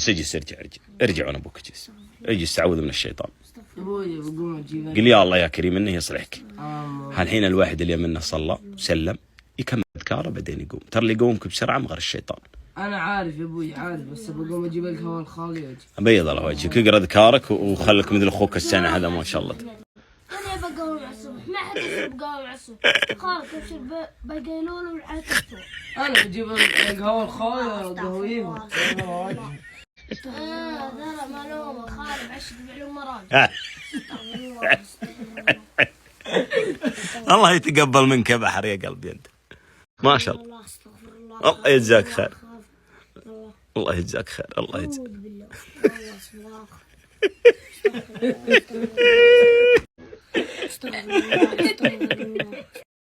اجلس ارجع وانا ابوك اجلس. اجلس تعوذ من الشيطان. ابوي بقوم اجيب. قل يا الله يا كريم انه يصلحك. الحين الواحد اللي منه صلى وسلم يكمل اذكاره بعدين يقوم، ترى اللي يقومك بسرعه مغر الشيطان. انا عارف يا ابوي عارف، بس بقوم اجيب لك هواء الخالي واجي. بيض الله وجهك، اقرا اذكارك وخلك مثل اخوك السنه هذا ما شاء الله. انا بقوم على الصبح، ما حد يشرب قهوه على الصبح، خالك ابشر بقيلوله والعاد تفطر. انا بجيب لك هواء الخالي وقهويهم. ترى معلومه خالد عشق بعلوم مراجع. الله يتقبل منك يا بحر يا قلبي انت ما شاء الله. الله يجزاك خير. الله يجزاك خير. الله يجزاك. استغفر الله.